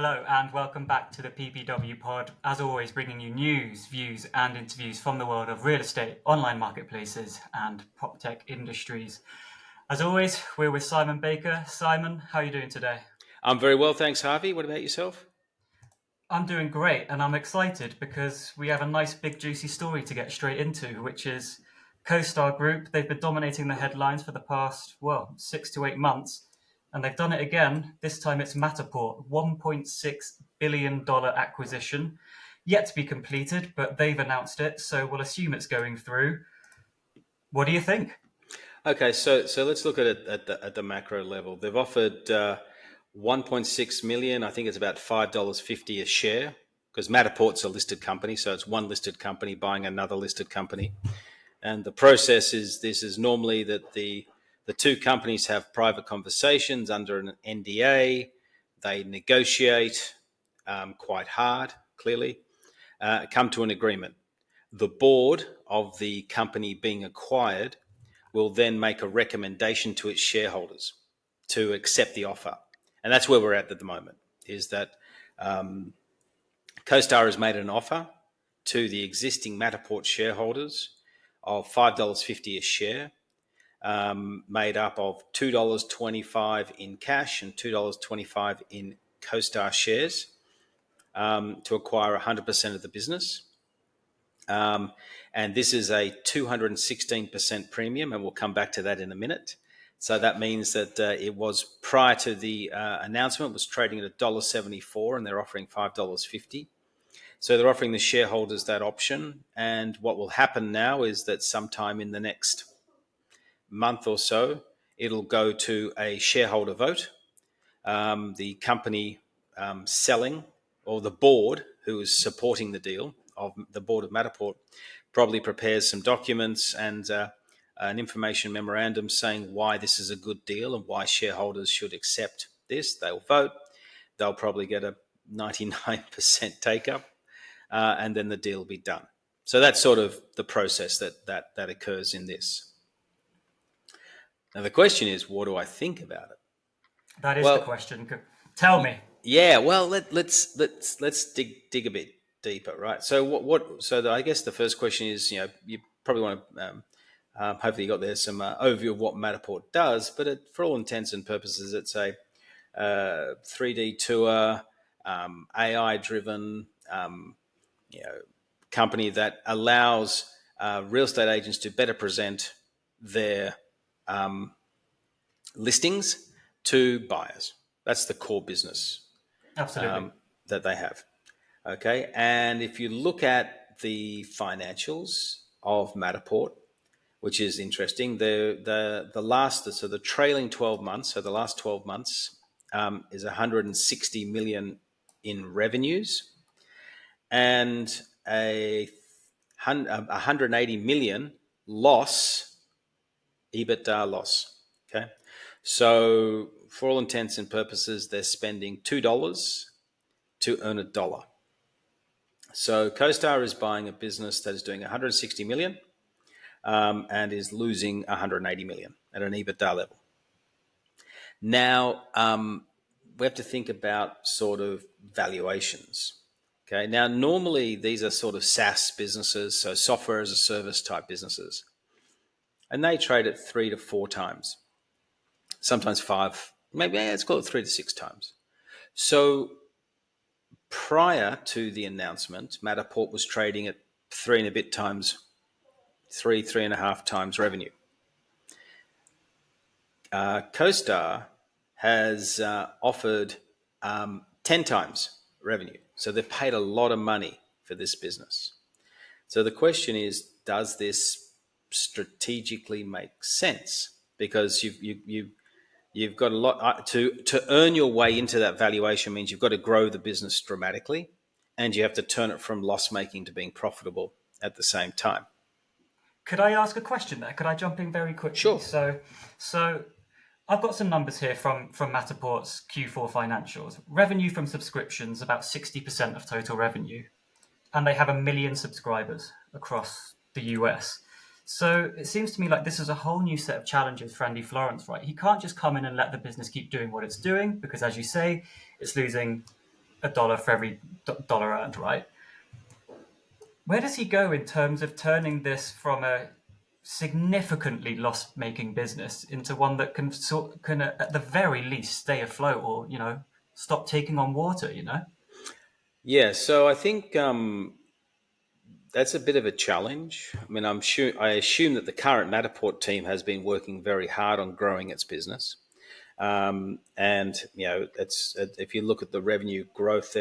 Hello and welcome back to the PPW pod. As always, bringing you news, views and interviews from the world of real estate, online marketplaces and prop tech industries. As always, we're with Simon Baker. Simon, how are you doing today? I'm very well, thanks, Harvey. What about yourself? I'm doing great and I'm excited because we have a nice big juicy story to get straight into, which is CoStar Group. They've been dominating the headlines for the past, 6 to 8 months. And they've done it again. This time it's Matterport, $1.6 billion acquisition. Yet to be completed, but they've announced it, so we'll assume it's going through. What do you think? Okay, so let's look at it at the macro level. They've offered 1.6 million. I think it's about $5.50 a share because Matterport's a listed company, so it's one listed company buying another listed company. And the process is this is normally that the two companies have private conversations under an NDA. They negotiate quite hard, clearly, come to an agreement. The board of the company being acquired will then make a recommendation to its shareholders to accept the offer. And that's where we're at the moment, is that CoStar has made an offer to the existing Matterport shareholders of $5.50 a share, made up of $2.25 in cash and $2.25 in CoStar shares, to acquire 100% of the business. And this is a 216% premium, and we'll come back to that in a minute. So that means that it was prior to the announcement was trading at $1.74, and they're offering $5.50. So they're offering the shareholders that option. And what will happen now is that sometime in the next month or so, it'll go to a shareholder vote. The company selling, or the board who is supporting the deal, of the board of Matterport, probably prepares some documents and an information memorandum saying why this is a good deal and why shareholders should accept this. They'll vote. They'll probably get a 99% take up, and then the deal will be done. So that's sort of the process that occurs in this. Now the question is, what do I think about it? That is the question. Tell me. Yeah, well, let's dig a bit deeper, right? So I guess the first question is, you probably want to hopefully you got there some overview of what Matterport does, but for all intents and purposes, it's a 3D tour, AI-driven, company that allows real estate agents to better present their listings to buyers. That's the core business Absolutely. that they have. Okay, and if you look at the financials of Matterport, which is interesting, the trailing 12 months, so the last 12 months, is 160 million in revenues and a 180 million loss, EBITDA loss. Okay, so for all intents and purposes, they're spending $2 to earn a dollar. So CoStar is buying a business that is doing 160 million and is losing 180 million at an EBITDA level. Now, we have to think about sort of valuations. Okay. Now, normally these are sort of SaaS businesses, so software as a service type businesses, and they trade at 3 to 4 times, sometimes 5, maybe let's call it 3 to 6 times. So prior to the announcement, Matterport was trading at 3 and a bit times, 3.5 times revenue. CoStar has offered 10 times revenue. So they've paid a lot of money for this business. So the question is, does this strategically make sense? Because you've got a lot to earn your way into that valuation means you've got to grow the business dramatically, and you have to turn it from loss making to being profitable at the same time. Could I ask a question there? Could I jump in very quickly? Sure. So I've got some numbers here from Matterport's Q4 financials. Revenue from subscriptions, about 60% of total revenue. And they have 1 million subscribers across the US. So it seems to me like this is a whole new set of challenges for Andy Florance, right? He can't just come in and let the business keep doing what it's doing because, as you say, it's losing a dollar for every dollar earned, right? Where does he go in terms of turning this from a significantly loss-making business into one that can at the very least stay afloat, or stop taking on water? Yeah, so I think that's a bit of a challenge. I mean, I assume that the current Matterport team has been working very hard on growing its business. And it's if you look at the revenue growth,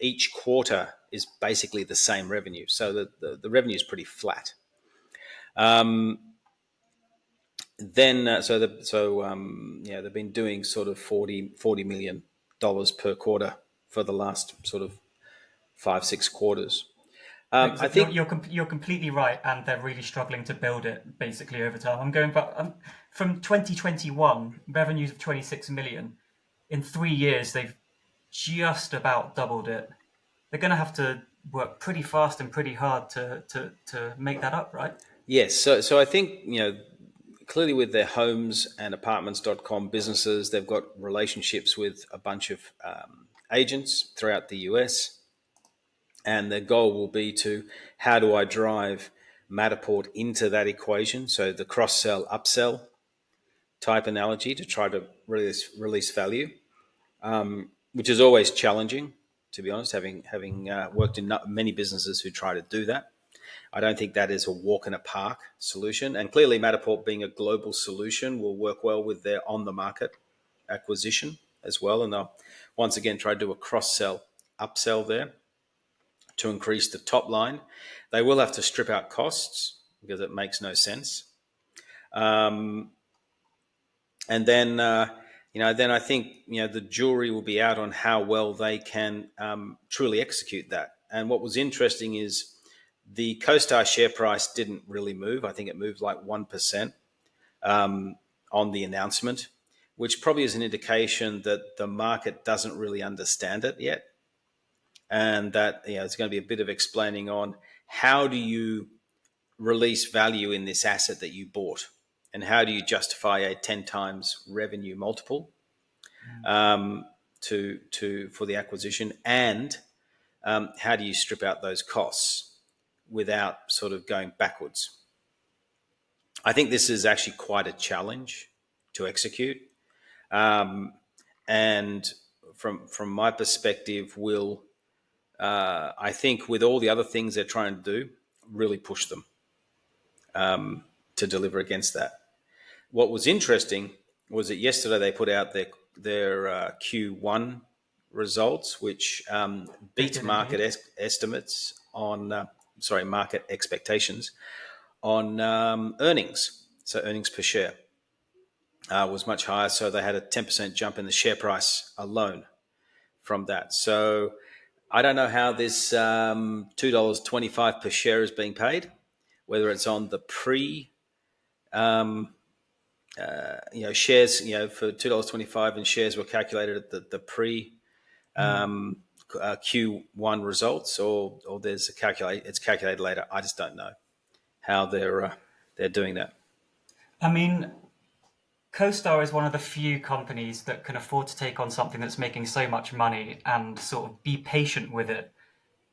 each quarter is basically the same revenue, so the revenue is pretty flat. Um, then they've been doing sort of $40 million per quarter for the last sort of 5-6 quarters. I think You're completely right, and they're really struggling to build it basically over time. I'm going back from 2021 revenues of 26 million. In 3 years, they've just about doubled it. They're going to have to work pretty fast and pretty hard to make that up, right? yes. So I think clearly with their homes and apartments.com businesses, they've got relationships with a bunch of agents throughout the US. And the goal will be to how do I drive Matterport into that equation? So the cross sell, upsell type analogy to try to release value, which is always challenging, to be honest, having worked in many businesses who try to do that. I don't think that is a walk in a park solution. And clearly, Matterport being a global solution will work well with their OnTheMarket acquisition as well. And they'll once again try to do a cross sell, upsell there to increase the top line. They will have to strip out costs because it makes no sense. Um, and then, then I think the jury will be out on how well they can truly execute that. And what was interesting is the CoStar share price didn't really move. I think it moved like 1% on the announcement, which probably is an indication that the market doesn't really understand it yet. And that it's going to be a bit of explaining on how do you release value in this asset that you bought, and how do you justify a 10 times revenue multiple for the acquisition, and how do you strip out those costs without sort of going backwards. I think this is actually quite a challenge to execute, and from my perspective, will I think with all the other things they're trying to do, really push them to deliver against that. What was interesting was that yesterday they put out their Q1 results, which beat market estimates on market expectations on earnings. So earnings per share was much higher. So they had a 10% jump in the share price alone from that. So I don't know how this $2.25 per share is being paid, whether it's on the shares, for $2.25, and shares were calculated at the pre Q1 results, or there's it's calculated later. I just don't know how they're doing that. I mean, CoStar is one of the few companies that can afford to take on something that's making so much money and sort of be patient with it.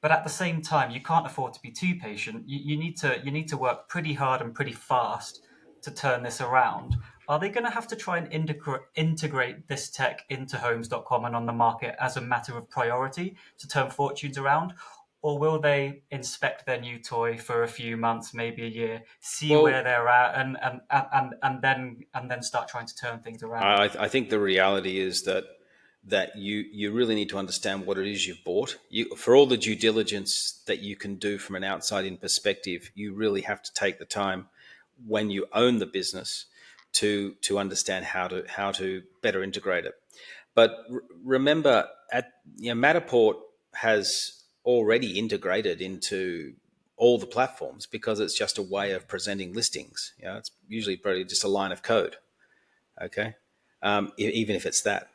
But at the same time, you can't afford to be too patient. You need to work pretty hard and pretty fast to turn this around. Are they going to have to try and integrate this tech into Homes.com and on the market as a matter of priority to turn fortunes around? Or will they inspect their new toy for a few months, maybe a year, see where Well, they're at, and then start trying to turn things around? I think the reality is that you really need to understand what it is you've bought. For all the due diligence that you can do from an outside in perspective, you really have to take the time when you own the business to understand how to better integrate it. But remember, Matterport has already integrated into all the platforms because it's just a way of presenting listings. It's usually probably just a line of code. Okay, even if it's that.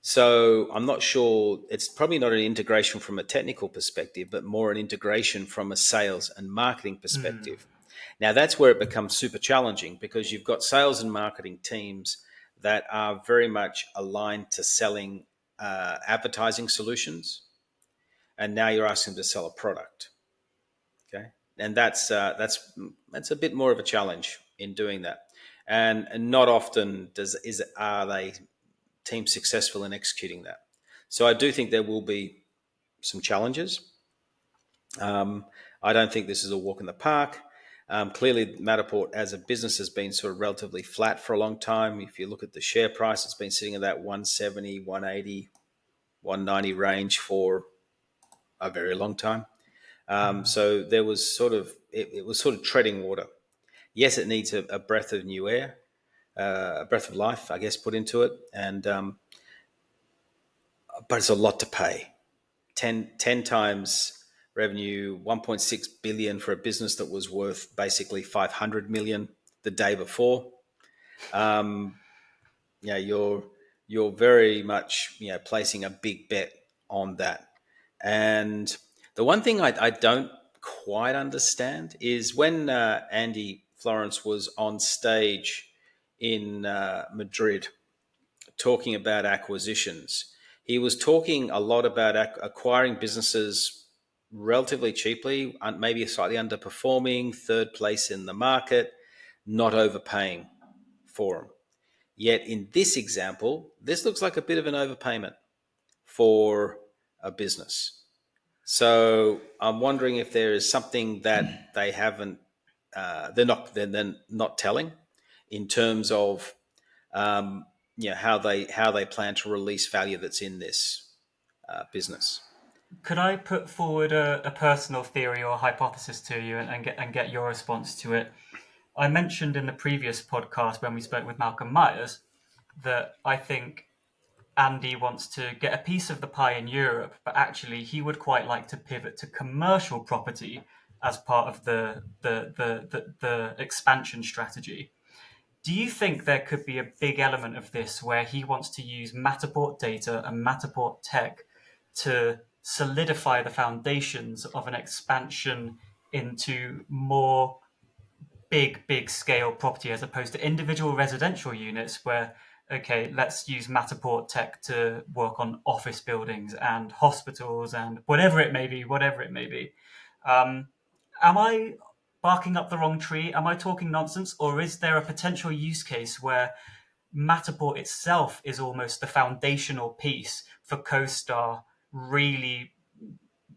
So I'm not sure. It's probably not an integration from a technical perspective, but more an integration from a sales and marketing perspective. Now that's where it becomes super challenging, because you've got sales and marketing teams that are very much aligned to selling advertising solutions, and now you're asking them to sell a product. Okay, and that's a bit more of a challenge in doing that, and not often are they teams successful in executing that. So I do think there will be some challenges. I don't think this is a walk in the park. Clearly, Matterport as a business has been sort of relatively flat for a long time. If you look at the share price, it's been sitting at that 170, 180, 190 range for a very long time. So there was sort of it was sort of treading water. Yes, it needs a breath of new air, a breath of life, I guess, put into it, and but it's a lot to pay. 10 times revenue, 1.6 billion for a business that was worth basically 500 million the day before. Yeah, you're very much placing a big bet on that. And the one thing I don't quite understand is when Andy Florance was on stage in Madrid talking about acquisitions. He was talking a lot about acquiring businesses relatively cheaply, maybe slightly underperforming, third place in the market, not overpaying for them. Yet in this example, this looks like a bit of an overpayment for a business. So I'm wondering if there is something that they haven't, they're not telling in terms of how they plan to release value that's in this business. Could I put forward a personal theory or hypothesis to you and get your response to it? I mentioned in the previous podcast when we spoke with Malcolm Myers that I think Andy wants to get a piece of the pie in Europe, but actually he would quite like to pivot to commercial property as part of the expansion strategy. Do you think there could be a big element of this where he wants to use Matterport data and Matterport tech to solidify the foundations of an expansion into more big scale property as opposed to individual residential units where, okay, let's use Matterport tech to work on office buildings and hospitals and whatever it may be. Um, am I barking up the wrong tree? Am I talking nonsense? Or is there a potential use case where Matterport itself is almost the foundational piece for CoStar really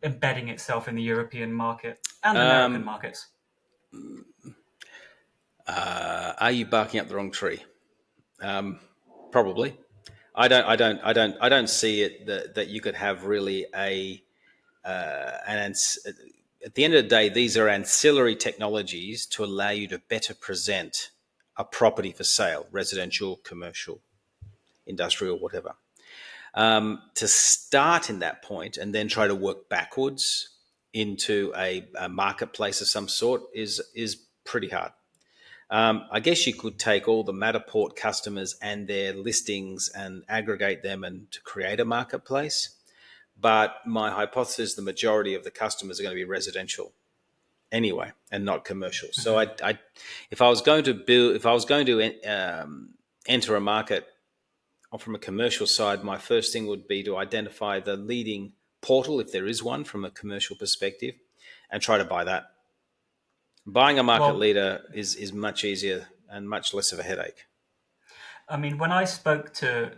embedding itself in the European market and American markets? Are you barking up the wrong tree? Probably. I don't see it that you could have really at the end of the day, these are ancillary technologies to allow you to better present a property for sale, residential, commercial, industrial, whatever. To start in that point and then try to work backwards into a marketplace of some sort is pretty hard. I guess you could take all the Matterport customers and their listings and aggregate them and to create a marketplace. But my hypothesis, the majority of the customers are going to be residential anyway, and not commercial. So if I was going to enter a market from a commercial side, my first thing would be to identify the leading portal, if there is one, from a commercial perspective, and try to buy that. Buying a market Well, leader is much easier and much less of a headache. I mean, when I spoke to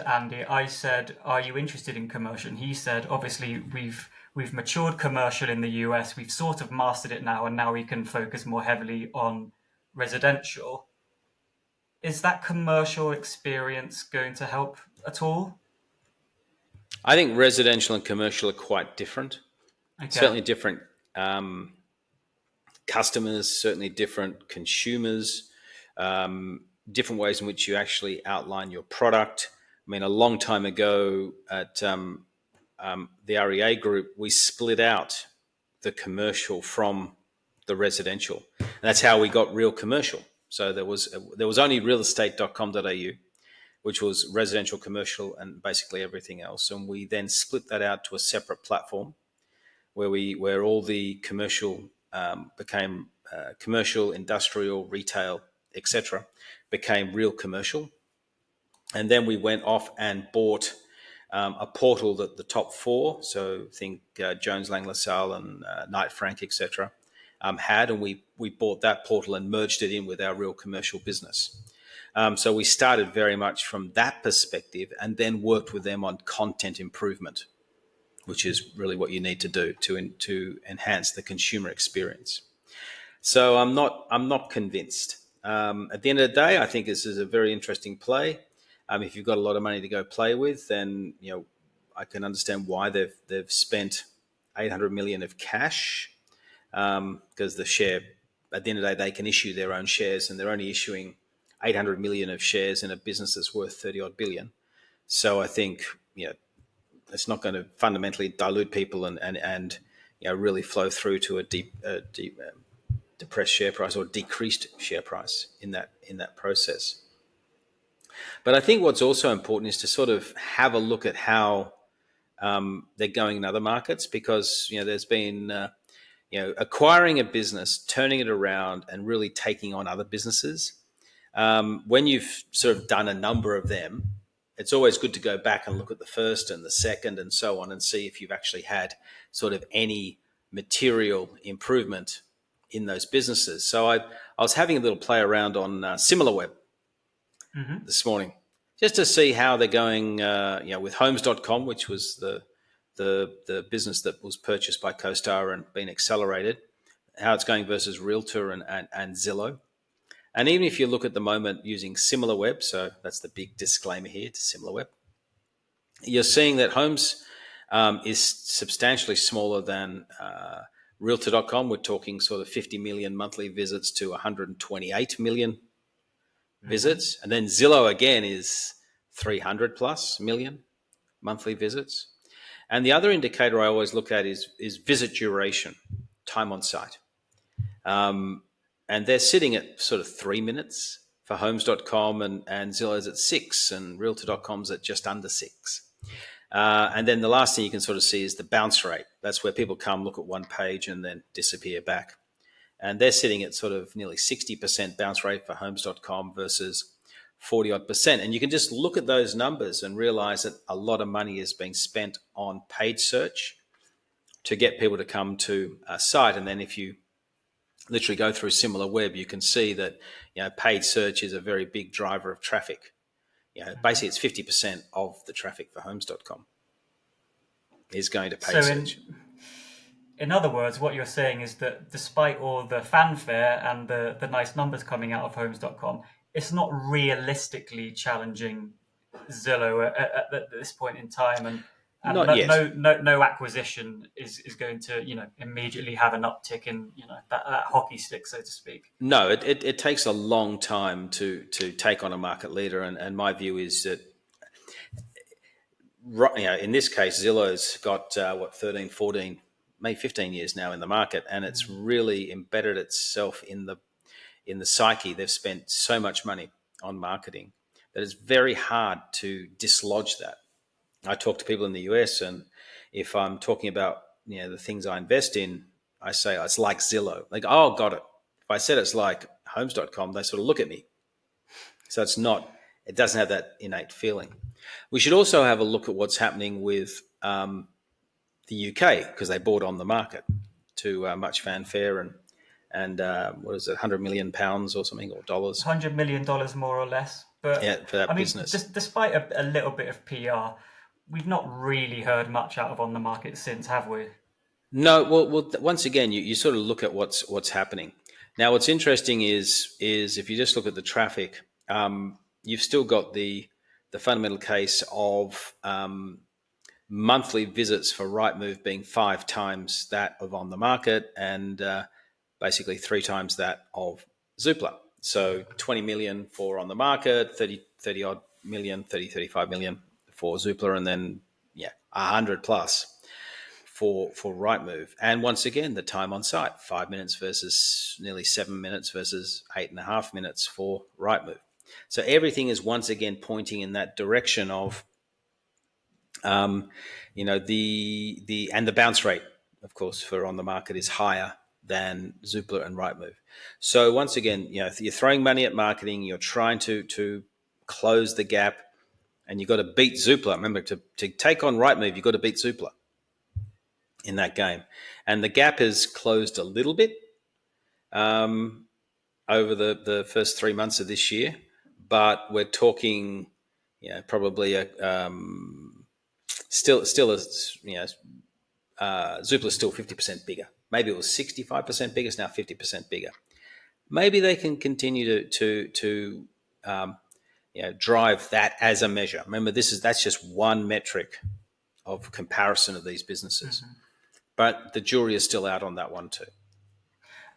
Andy, I said, "Are you interested in commercial?" And he said, "Obviously, we've matured commercial in the US. We've sort of mastered it now, and now we can focus more heavily on residential." Is that commercial experience going to help at all? I think residential and commercial are quite different. Okay. Certainly different customers, certainly different consumers, different ways in which you actually outline your product. I mean, a long time ago at the REA Group, we split out the commercial from the residential. And that's how we got Real Commercial. So there was only realestate.com.au, which was residential, commercial, and basically everything else. And we then split that out to a separate platform where all the commercial became commercial, industrial, retail, etc., became Real Commercial. And then we went off and bought a portal that the top four, so think Jones Lang LaSalle and Knight Frank, etc., had, and we bought that portal and merged it in with our real commercial business. So we started very much from that perspective, and then worked with them on content improvement, which is really what you need to do to enhance the consumer experience. So I'm not convinced. At the end of the day, I think this is a very interesting play. If you've got a lot of money to go play with, then I can understand why they've spent 800 million of cash, because the share, at the end of the day, they can issue their own shares, and they're only issuing 800 million of shares in a business that's worth 30 odd billion. So I think it's not going to fundamentally dilute people and really flow through to a deep depressed share price or decreased share price in that process. But I think what's also important is to sort of have a look at how they're going in other markets, because there's been acquiring a business, turning it around, and really taking on other businesses. When you've sort of done a number of them, it's always good to go back and look at the first and the second and so on, and see if you've actually had sort of any material improvement in those businesses. So I was having a little play around on Similarweb this morning, just to see how they're going. With Homes.com, which was the business that was purchased by CoStar and been accelerated, how it's going versus Realtor and Zillow. And even if you look at the moment using Similarweb, so that's the big disclaimer here to Similarweb, you're seeing that Homes is substantially smaller than Realtor.com. We're talking sort of 50 million monthly visits to 128 million visits. And then Zillow again is 300 plus million monthly visits. And the other indicator I always look at is visit duration, time on site. And they're sitting at sort of 3 minutes for Homes.com, and Zillow's at 6, and Realtor.com's at just under 6. And then the last thing you can sort of see is the bounce rate. That's where people come, look at one page, and then disappear back. And they're sitting at sort of nearly 60% bounce rate for Homes.com versus 40 odd percent. And you can just look at those numbers and realize that a lot of money is being spent on paid search to get people to come to a site. And then if you literally go through Similarweb, you can see that paid search is a very big driver of traffic. Basically it's 50% of the traffic for Homes.com is going to paid search. In other words, what you're saying is that despite all the fanfare and the nice numbers coming out of Homes.com, it's not realistically challenging Zillow at this point in time, and Not yet. no acquisition is going to immediately have an uptick in that hockey stick, so to speak. No, it takes a long time to take on a market leader, and my view is that in this case Zillow's got 13, 14, maybe 15 years now in the market, and it's really embedded itself in the psyche. They've spent so much money on marketing that it's very hard to dislodge that. I talk to people in the US, and if I'm talking about the things I invest in, I say it's like Zillow. Like, oh, got it. If I said it's like Homes.com, they sort of look at me. So it doesn't have that innate feeling. We should also have a look at what's happening with the UK, because they bought OnTheMarket to much fanfare and what is it, £100 million or something, or dollars? $100 million more or less. But yeah, for that business. Despite a little bit of PR, we've not really heard much out of OnTheMarket since, have we? No. Well, once again, you sort of look at what's happening. Now, what's interesting is if you just look at the traffic, you've still got the fundamental case of monthly visits for Rightmove being 5 times that of OnTheMarket, and basically 3 times that of Zoopla. So 20 million for OnTheMarket, 30 odd million, 35 million for Zoopla, and then 100 plus for Rightmove. And once again, the time on site, 5 minutes versus nearly 7 minutes versus 8.5 minutes for Rightmove. So everything is once again pointing in that direction of the bounce rate, of course, for OnTheMarket is higher than Zoopla and Rightmove. So once again, if you're throwing money at marketing, you're trying to close the gap and you've got to beat Zoopla. Remember, to take on Rightmove, you've got to beat Zoopla in that game. And the gap has closed a little bit over the first 3 months of this year, but we're talking, probably still a, Zoopla is still 50% bigger. Maybe it was 65% bigger. It's now 50% bigger. Maybe they can continue to drive that as a measure. Remember, that's just one metric of comparison of these businesses. Mm-hmm. But the jury is still out on that one too.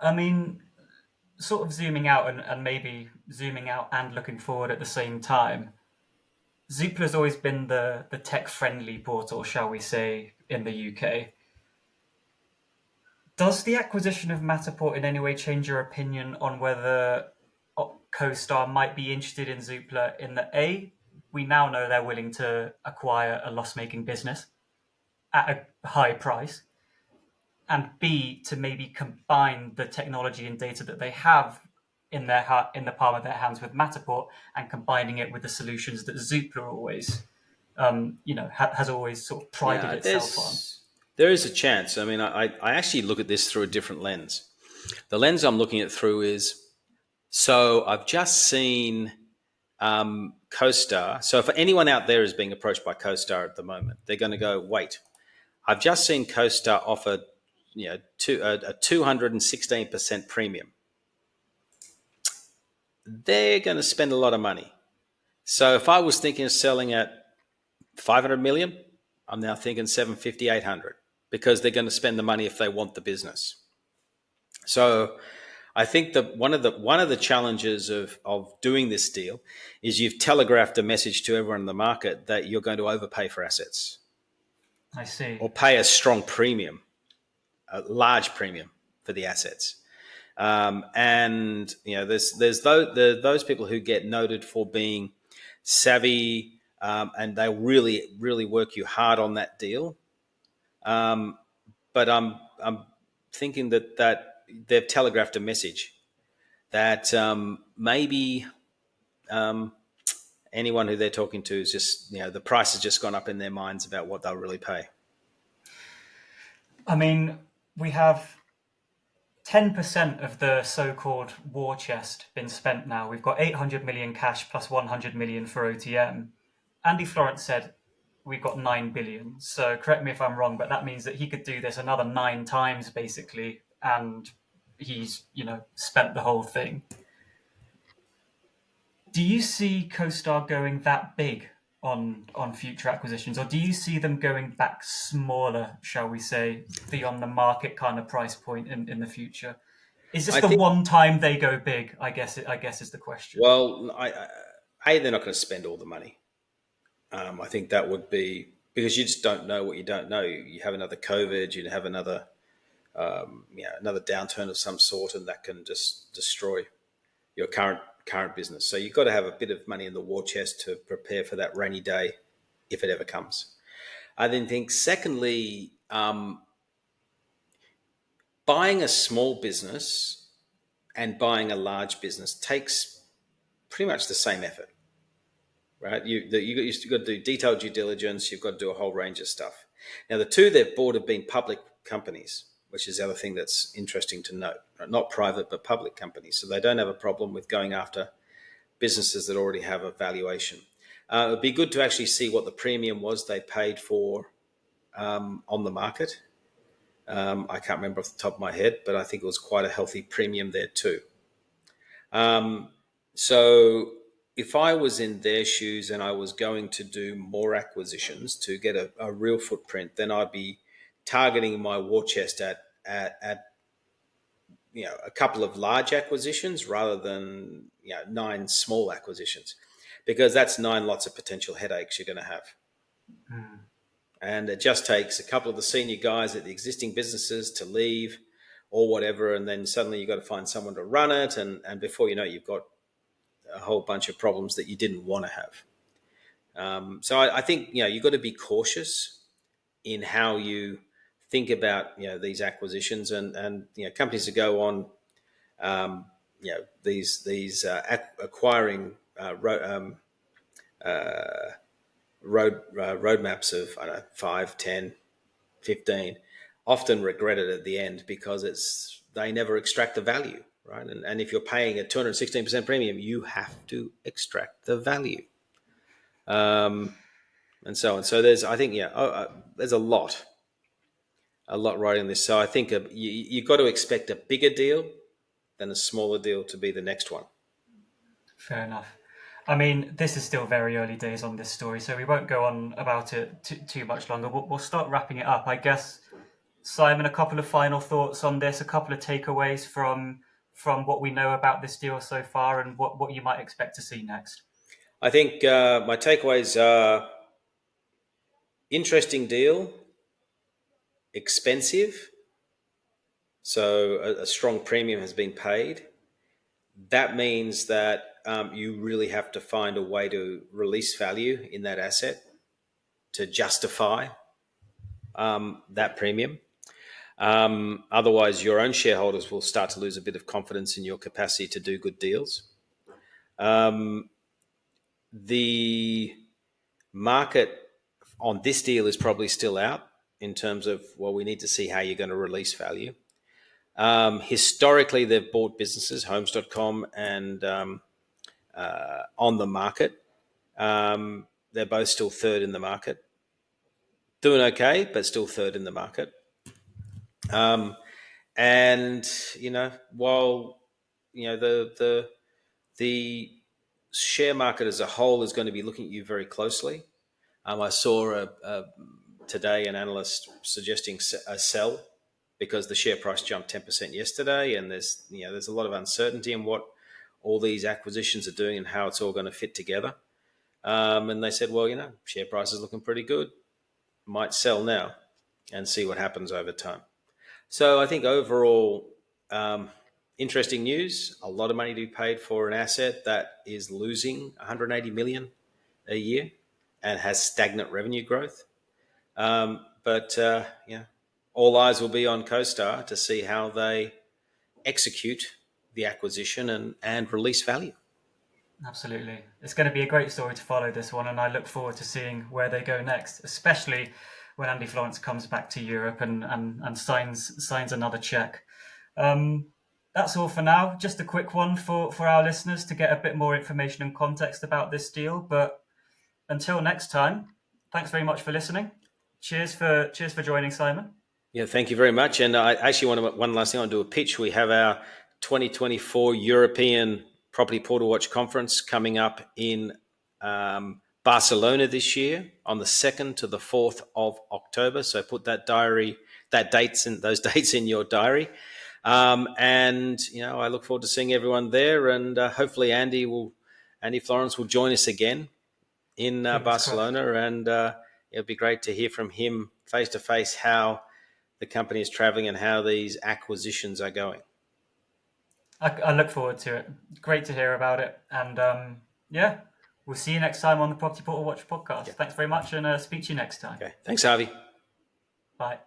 I mean, sort of zooming out and maybe zooming out and looking forward at the same time, Zoopla has always been the tech-friendly portal, shall we say, in the UK. Does the acquisition of Matterport in any way change your opinion on whether CoStar might be interested in Zoopla in that A, we now know they're willing to acquire a loss-making business at a high price, and B, to maybe combine the technology and data that they have in the palm of their hands with Matterport and combining it with the solutions that Zoopla always, has always sort of prided Yeah, itself on. there is a chance. I mean, I actually look at this through a different lens. The lens I'm looking at through is, so I've just seen CoStar. So for anyone out there who's being approached by CoStar at the moment, they're going to go, wait, I've just seen CoStar offer, a 216% premium. They're going to spend a lot of money. So if I was thinking of selling at 500 million, I'm now thinking 750, 800, because they're going to spend the money if they want the business. So I think that one of the challenges of doing this deal is you've telegraphed a message to everyone in the market that you're going to overpay for assets I see. or pay a strong premium, a large premium for the assets. And there's those people who get noted for being savvy, and they really really work you hard on that deal. But I'm thinking that they've telegraphed a message that maybe anyone who they're talking to is just, the price has just gone up in their minds about what they'll really pay. I mean, we have 10% of the so-called war chest been spent now. We've got 800 million cash plus 100 million for OTM. Andy Florance said we've got 9 billion. So correct me if I'm wrong, but that means that he could do this another 9 times basically, and he's, spent the whole thing. Do you see CoStar going that big on future acquisitions, or do you see them going back smaller, shall we say, beyond the market kind of price point in the future? Is this I the think, one time they go big? I guess is the question. well, they're not going to spend all the money. I think that would be because you just don't know what you don't know. You have another COVID, you have another another downturn of some sort, and that can just destroy your current business. So you've got to have a bit of money in the war chest to prepare for that rainy day, if it ever comes. I then think, secondly, buying a small business and buying a large business takes pretty much the same effort, right? You've got to do detailed due diligence. You've got to do a whole range of stuff. Now, the two they've bought have been public companies, which is the other thing that's interesting to note. Not private, but public companies. So they don't have a problem with going after businesses that already have a valuation. It'd be good to actually see what the premium was they paid for on the market. I can't remember off the top of my head, but I think it was quite a healthy premium there too. So if I was in their shoes and I was going to do more acquisitions to get a real footprint, then I'd be targeting my war chest at a couple of large acquisitions rather than 9 small acquisitions, because that's 9 lots of potential headaches you're going to have. And it just takes a couple of the senior guys at the existing businesses to leave or whatever, and then suddenly you've got to find someone to run it, and before you know it, you've got a whole bunch of problems that you didn't want to have. So I think you've got to be cautious in how you think about these acquisitions, and companies that go on these acquiring roadmaps of, I don't know, 5, 10, 15, often regretted at the end because they never extract the value, right? And if you're paying a 216% premium, you have to extract the value. And so on. So there's, I think, there's a lot riding this. So I think you've got to expect a bigger deal than a smaller deal to be the next one. Fair enough. I mean, this is still very early days on this story, so we won't go on about it too much longer. We'll start wrapping it up. I guess, Simon, a couple of final thoughts on this, a couple of takeaways from what we know about this deal so far and what you might expect to see next. I think my takeaways are interesting deal, expensive, so a strong premium has been paid. That means that you really have to find a way to release value in that asset to justify that premium. Otherwise, your own shareholders will start to lose a bit of confidence in your capacity to do good deals. The market on this deal is probably still out in terms of, well, we need to see how you're going to release value. Historically, they've bought businesses, homes.com and OnTheMarket. They're both still third in the market. Doing okay, but still third in the market. And, while, the share market as a whole is going to be looking at you very closely. I saw today an analyst suggesting a sell because the share price jumped 10% yesterday, and there's a lot of uncertainty in what all these acquisitions are doing and how it's all going to fit together. And they said, well, share price is looking pretty good. Might sell now and see what happens over time. So I think overall, interesting news. A lot of money to be paid for an asset that is losing 180 million a year and has stagnant revenue growth. But all eyes will be on CoStar to see how they execute the acquisition and release value. Absolutely. It's going to be a great story to follow, this one, and I look forward to seeing where they go next, especially when Andy Florance comes back to Europe and signs another check. That's all for now. Just a quick one for our listeners to get a bit more information and context about this deal. But until next time, thanks very much for listening. Cheers for joining, Simon. Yeah, thank you very much. And I actually one last thing. I want to do a pitch. We have our 2024 European Property Portal Watch Conference coming up in Barcelona this year on the 2nd to the 4th of October. So put those dates in your diary. And I look forward to seeing everyone there. And hopefully Andy Florance will join us again in Barcelona. Crossed. And it'll be great to hear from him face to face how the company is traveling and how these acquisitions are going. I look forward to it. Great to hear about it. And we'll see you next time on the Property Portal Watch podcast. Yeah. Thanks very much, and speak to you next time. Okay. Thanks, Harvey. Bye.